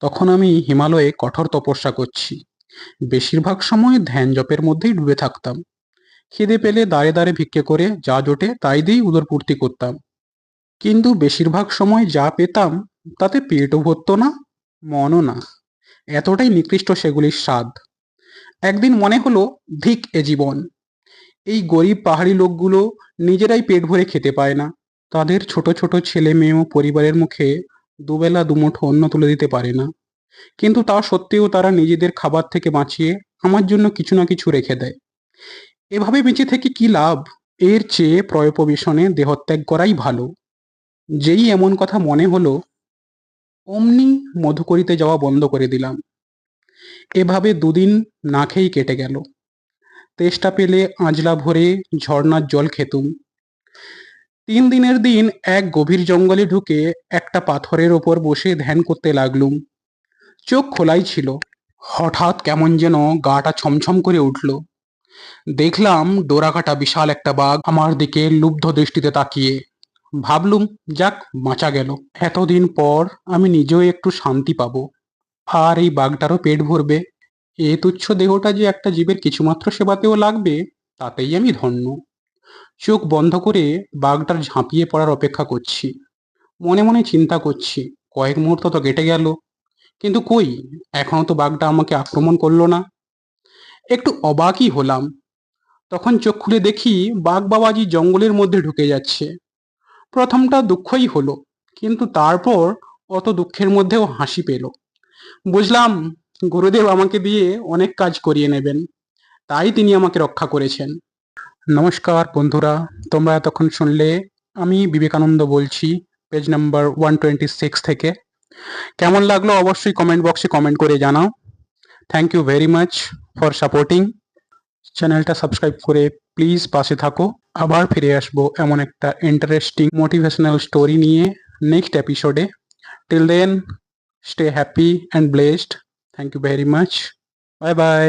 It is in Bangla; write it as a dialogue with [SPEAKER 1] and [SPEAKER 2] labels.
[SPEAKER 1] তখন আমি হিমালয়ে কঠোর তপস্যা করছি। বেশিরভাগ সময় ধ্যান জপের মধ্যেই ডুবে থাকতাম। খিদে পেলে দাঁড়ে দাঁড়ে ভিক্ষে করে যা জোটে তাই দিয়েই উদরপূর্তি করতাম। কিন্তু বেশিরভাগ সময় যা পেতাম তাতে পেটও ভরতো না, মনও না। এতটাই নিকৃষ্ট সেগুলির স্বাদ। একদিন মনে হলো, ধিক এ জীবন! এই গরিব পাহাড়ি লোকগুলো নিজেরাই পেট ভরে খেতে পায় না, তাদের ছোট ছোট ছেলে মেয়ে ও পরিবারের মুখে দুবেলা দুমুঠো অন্ন তুলে দিতে পারে না। কিন্তু তা সত্ত্বেও তারা নিজেদের খাবার থেকে বাঁচিয়ে আমার জন্য কিছু না কিছু রেখে দেয়। এভাবে বেঁচে থেকে কি লাভ? এর চেয়ে প্রয়োপবেশনে দেহত্যাগ করাই ভালো। যেই এমন কথা মনে হলো, অমনি মধুকরিতে যাওয়া বন্ধ করে দিলাম। এভাবে দুদিন না খেয়েই কেটে গেল। তেষ্টা পেলে আঁজলা ভরে ঝর্ণার জল খেতুম। 3 দিনের দিন এক গভীর জঙ্গলে ঢুকে একটা পাথরের ওপর বসে ধ্যান করতে লাগলুম। চোখ খোলাই ছিল। হঠাৎ কেমন যেন গাটা ছমছম করে উঠল। দেখলাম ডোরাকাটা বিশাল একটা বাঘ আমার দিকে লুব্ধ দৃষ্টিতে তাকিয়ে। ভাবলুম, যাক, বাঁচা গেল। এতদিন পর আমি নিজেও একটু শান্তি পাবো, আর এই বাঘটারও পেট ভরবে। এ তুচ্ছ দেহটা যে একটা জীবের কিছুমাত্র সেবাতেও লাগবে, তাতেই আমি ধন্য। চোখ বন্ধ করে বাঘটার ঝাঁপিয়ে পড়ার অপেক্ষা করছি। মনে মনে চিন্তা করছি, কয়েক মুহূর্ত তো কেটে গেল, কিন্তু কই, এখনো তো বাঘটা আমাকে আক্রমণ করলো না। একটু অবাকই হলাম। তখন চোখ খুলে দেখি বাঘ বাবাজি জঙ্গলের মধ্যে ঢুকে যাচ্ছে। প্রথমটা দুঃখই হলো, কিন্তু তারপর অত দুঃখের মধ্যেও হাসি পেল। বুঝলাম, গুরুদেব আমাকে দিয়ে অনেক কাজ করিয়ে নেবেন, তাই তিনি আমাকে রক্ষা করেছেন। নমস্কার বন্ধুরা, তোমরা এতক্ষণ শুনলে আমি বিবেকানন্দ বলছি, পেজ নাম্বার 126 থেকে। কেমন লাগলো অবশ্যই কমেন্ট বক্সে কমেন্ট করে জানাও। Thank you very much for supporting. চ্যানেলটা সাবস্ক্রাইব করে প্লিজ পাশে থাকো। আবার ফিরে আসবো এমন একটা ইন্টারেস্টিং মোটিভেশনাল স্টোরি নিয়ে নেক্সট এপিসোডে। Till then, stay happy and blessed. Thank you very much. Bye by.